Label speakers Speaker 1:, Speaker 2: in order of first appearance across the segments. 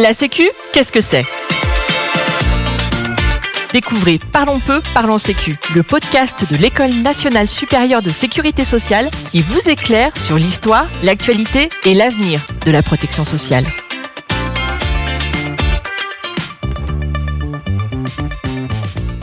Speaker 1: La Sécu, qu'est-ce que c'est ? Découvrez Parlons peu, parlons Sécu, le podcast de l'École nationale supérieure de sécurité sociale qui vous éclaire sur l'histoire, l'actualité et l'avenir de la protection sociale.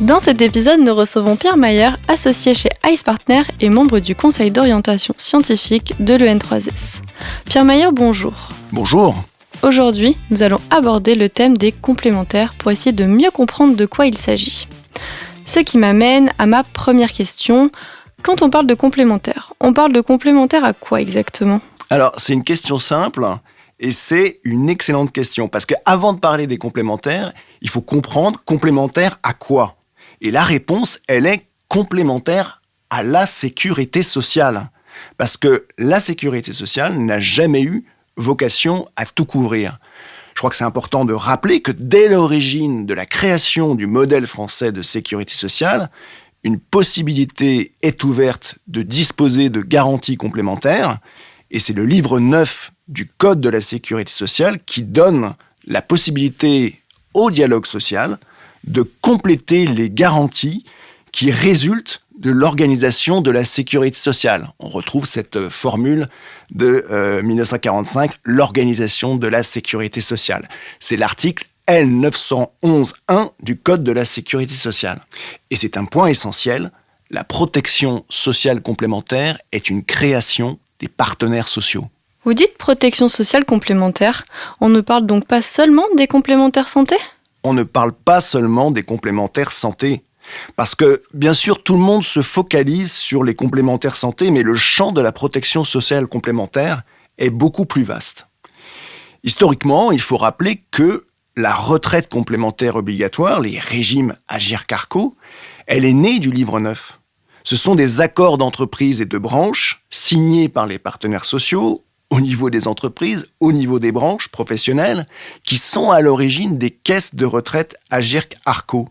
Speaker 2: Dans cet épisode, nous recevons Pierre Mayer, associé chez ICE Partners et membre du conseil d'orientation scientifique de l'EN3S. Pierre Mayer, bonjour.
Speaker 3: Bonjour.
Speaker 2: Aujourd'hui, nous allons aborder le thème des complémentaires pour essayer de mieux comprendre de quoi il s'agit. Ce qui m'amène à ma première question. Quand on parle de complémentaires, on parle de complémentaires à quoi exactement ?
Speaker 3: Alors, c'est une question simple et c'est une excellente question parce qu'avant de parler des complémentaires, il faut comprendre complémentaire à quoi ? Et la réponse, elle est complémentaire à la sécurité sociale. Parce que la sécurité sociale n'a jamais eu vocation à tout couvrir. Je crois que c'est important de rappeler que dès l'origine de la création du modèle français de sécurité sociale, une possibilité est ouverte de disposer de garanties complémentaires, et c'est le livre 9 du Code de la sécurité sociale qui donne la possibilité au dialogue social de compléter les garanties qui résultent de l'organisation de la sécurité sociale. On retrouve cette formule de 1945, l'organisation de la sécurité sociale. C'est l'article L911-1 du Code de la sécurité sociale. Et c'est un point essentiel, la protection sociale complémentaire est une création des partenaires sociaux.
Speaker 2: Vous dites protection sociale complémentaire, on ne parle donc pas seulement des complémentaires santé ?
Speaker 3: On ne parle pas seulement des complémentaires santé. Parce que, bien sûr, tout le monde se focalise sur les complémentaires santé, mais le champ de la protection sociale complémentaire est beaucoup plus vaste. Historiquement, il faut rappeler que la retraite complémentaire obligatoire, les régimes Agirc-Arrco, elle est née du livre 9. Ce sont des accords d'entreprise et de branches signés par les partenaires sociaux au niveau des entreprises, au niveau des branches professionnelles, qui sont à l'origine des caisses de retraite Agirc-Arrco.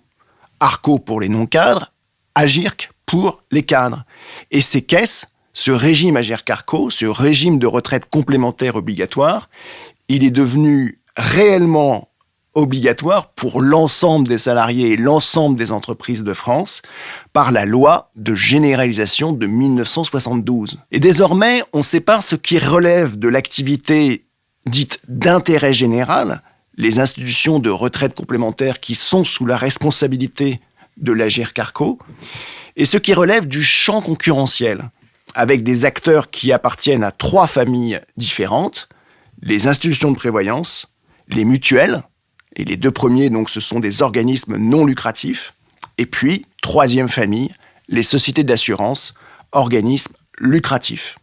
Speaker 3: Arco pour les non-cadres, Agirc pour les cadres. Et ces caisses, ce régime Agirc-Arrco, ce régime de retraite complémentaire obligatoire, il est devenu réellement obligatoire pour l'ensemble des salariés et l'ensemble des entreprises de France par la loi de généralisation de 1972. Et désormais, on sépare ce qui relève de l'activité dite d'intérêt général, les institutions de retraite complémentaire qui sont sous la responsabilité de l'Agirc-Arrco, et ce qui relève du champ concurrentiel, avec des acteurs qui appartiennent à 3 familles différentes, les institutions de prévoyance, les mutuelles, et les 2 premiers, donc, ce sont des organismes non lucratifs, et puis, 3e famille, les sociétés d'assurance, organismes lucratifs.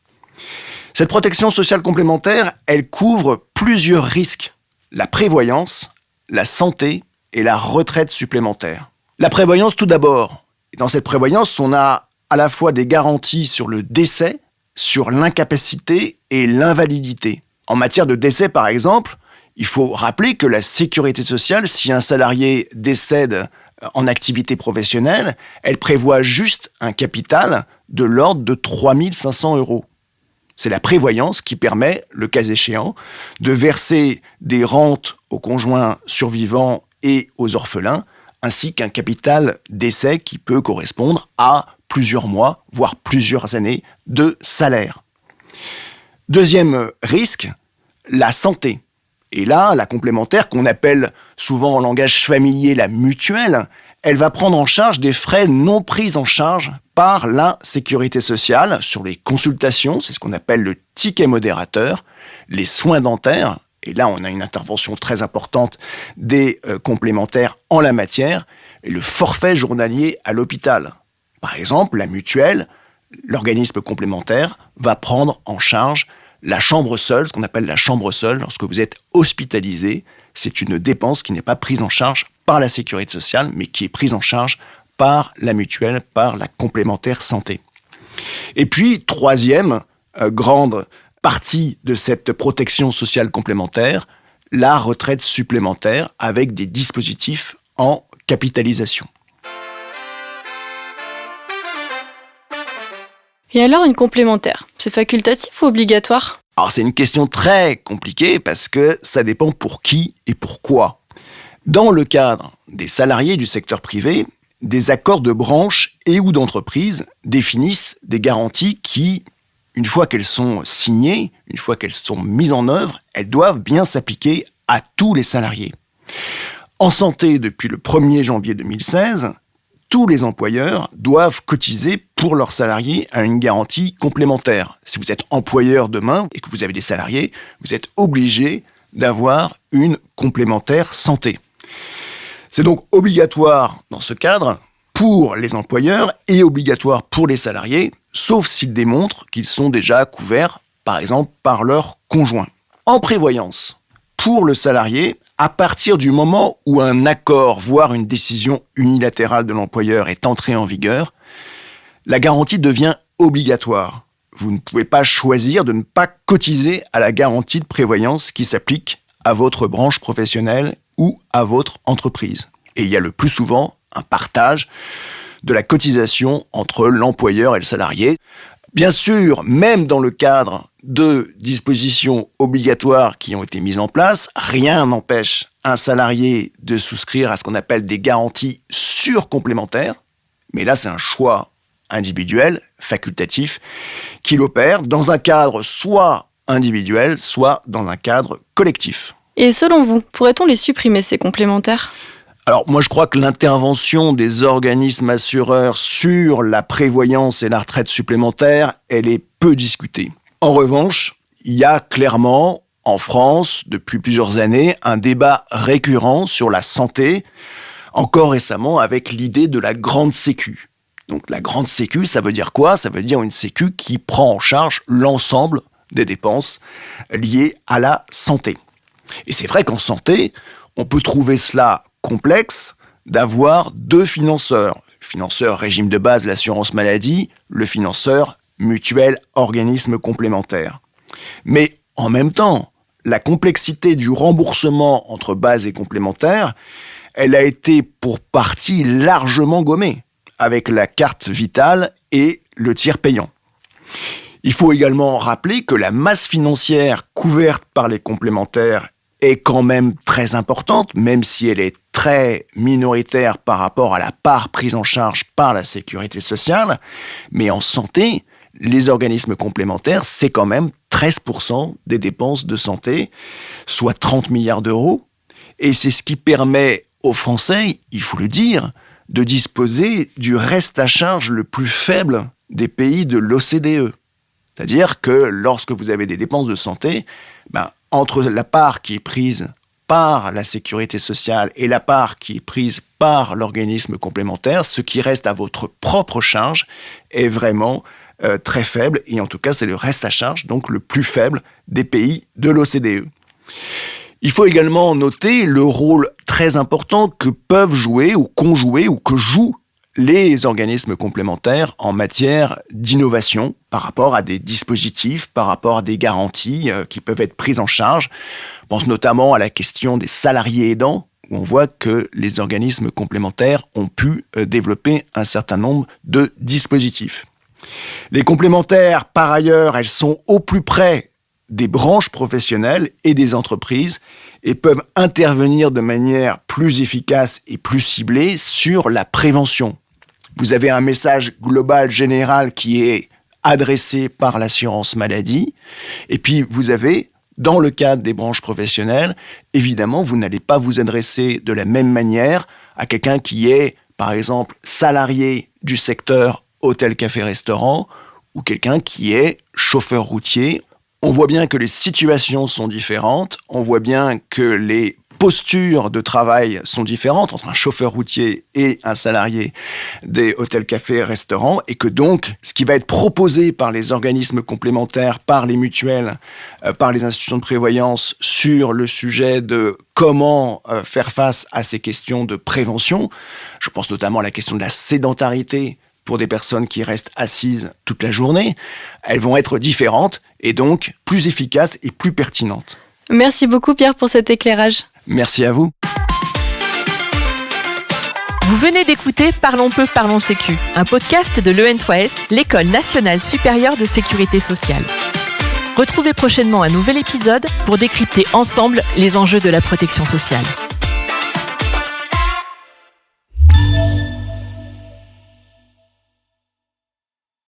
Speaker 3: Cette protection sociale complémentaire, elle couvre plusieurs risques. La prévoyance, la santé et la retraite supplémentaire. La prévoyance tout d'abord. Dans cette prévoyance, on a à la fois des garanties sur le décès, sur l'incapacité et l'invalidité. En matière de décès, par exemple, il faut rappeler que la sécurité sociale, si un salarié décède en activité professionnelle, elle prévoit juste un capital de l'ordre de 3 500 €. C'est la prévoyance qui permet, le cas échéant, de verser des rentes aux conjoints survivants et aux orphelins, ainsi qu'un capital décès qui peut correspondre à plusieurs mois, voire plusieurs années de salaire. Deuxième risque, la santé. Et là, la complémentaire, qu'on appelle souvent en langage familier la mutuelle, elle va prendre en charge des frais non pris en charge par la sécurité sociale sur les consultations, c'est ce qu'on appelle le ticket modérateur, les soins dentaires, et là on a une intervention très importante des complémentaires en la matière, et le forfait journalier à l'hôpital. Par exemple, la mutuelle, l'organisme complémentaire, va prendre en charge la chambre seule, ce qu'on appelle la chambre seule, lorsque vous êtes hospitalisé. C'est une dépense qui n'est pas prise en charge par la sécurité sociale, mais qui est prise en charge par la mutuelle, par la complémentaire santé. Et puis, 3e grande partie de cette protection sociale complémentaire, la retraite supplémentaire avec des dispositifs en capitalisation.
Speaker 2: Et alors une complémentaire, c'est facultatif ou obligatoire ?
Speaker 3: Alors c'est une question très compliquée parce que ça dépend pour qui et pourquoi. Dans le cadre des salariés du secteur privé, des accords de branche et ou d'entreprise définissent des garanties qui, une fois qu'elles sont signées, une fois qu'elles sont mises en œuvre, elles doivent bien s'appliquer à tous les salariés. En santé, depuis le 1er janvier 2016, tous les employeurs doivent cotiser pour leurs salariés à une garantie complémentaire. Si vous êtes employeur demain et que vous avez des salariés, vous êtes obligé d'avoir une complémentaire santé. C'est donc obligatoire dans ce cadre pour les employeurs et obligatoire pour les salariés, sauf s'ils démontrent qu'ils sont déjà couverts, par exemple, par leur conjoint. En prévoyance, pour le salarié, à partir du moment où un accord, voire une décision unilatérale de l'employeur est entrée en vigueur, la garantie devient obligatoire. Vous ne pouvez pas choisir de ne pas cotiser à la garantie de prévoyance qui s'applique à votre branche professionnelle ou à votre entreprise. Et il y a le plus souvent un partage de la cotisation entre l'employeur et le salarié. Bien sûr, même dans le cadre de dispositions obligatoires qui ont été mises en place, rien n'empêche un salarié de souscrire à ce qu'on appelle des garanties surcomplémentaires. Mais là, c'est un choix individuel, facultatif, qu'il opère dans un cadre soit individuel, soit dans un cadre collectif.
Speaker 2: Et selon vous, pourrait-on les supprimer, ces complémentaires ?
Speaker 3: Alors moi je crois que l'intervention des organismes assureurs sur la prévoyance et la retraite supplémentaire, elle est peu discutée. En revanche, il y a clairement en France, depuis plusieurs années, un débat récurrent sur la santé, encore récemment avec l'idée de la grande sécu. Donc la grande sécu, ça veut dire quoi ? Ça veut dire une sécu qui prend en charge l'ensemble des dépenses liées à la santé. Et c'est vrai qu'en santé, on peut trouver cela complexe d'avoir deux financeurs. Le financeur régime de base, l'assurance maladie, le financeur mutuelle, organisme complémentaire. Mais en même temps, la complexité du remboursement entre base et complémentaire, elle a été pour partie largement gommée avec la carte vitale et le tiers payant. Il faut également rappeler que la masse financière couverte par les complémentaires est quand même très importante, même si elle est très minoritaire par rapport à la part prise en charge par la sécurité sociale. Mais en santé, les organismes complémentaires, c'est quand même 13% des dépenses de santé, soit 30 milliards d'euros. Et c'est ce qui permet aux Français, il faut le dire, de disposer du reste à charge le plus faible des pays de l'OCDE. C'est-à-dire que lorsque vous avez des dépenses de santé, entre la part qui est prise par la sécurité sociale et la part qui est prise par l'organisme complémentaire, ce qui reste à votre propre charge est vraiment très faible. Et en tout cas, c'est le reste à charge, donc le plus faible des pays de l'OCDE. Il faut également noter le rôle très important que peuvent jouer ou qu'ont joué ou que jouent les organismes complémentaires en matière d'innovation par rapport à des dispositifs, par rapport à des garanties qui peuvent être prises en charge. Je pense notamment à la question des salariés aidants, où on voit que les organismes complémentaires ont pu développer un certain nombre de dispositifs. Les complémentaires, par ailleurs, elles sont au plus près des branches professionnelles et des entreprises et peuvent intervenir de manière plus efficace et plus ciblée sur la prévention. Vous avez un message global, général, qui est adressé par l'assurance maladie. Et puis, vous avez, dans le cadre des branches professionnelles, évidemment, vous n'allez pas vous adresser de la même manière à quelqu'un qui est, par exemple, salarié du secteur hôtel, café, restaurant, ou quelqu'un qui est chauffeur routier. On voit bien que les situations sont différentes, on voit bien que les postures de travail sont différentes entre un chauffeur routier et un salarié des hôtels, cafés, restaurants, et que donc, ce qui va être proposé par les organismes complémentaires, par les mutuelles, par les institutions de prévoyance sur le sujet de comment faire face à ces questions de prévention, je pense notamment à la question de la sédentarité pour des personnes qui restent assises toute la journée, elles vont être différentes et donc plus efficaces et plus pertinentes.
Speaker 2: Merci beaucoup Pierre pour cet éclairage.
Speaker 3: Merci à vous.
Speaker 1: Vous venez d'écouter Parlons peu, parlons sécu, un podcast de l'EN3S, l'École nationale supérieure de sécurité sociale. Retrouvez prochainement un nouvel épisode pour décrypter ensemble les enjeux de la protection sociale.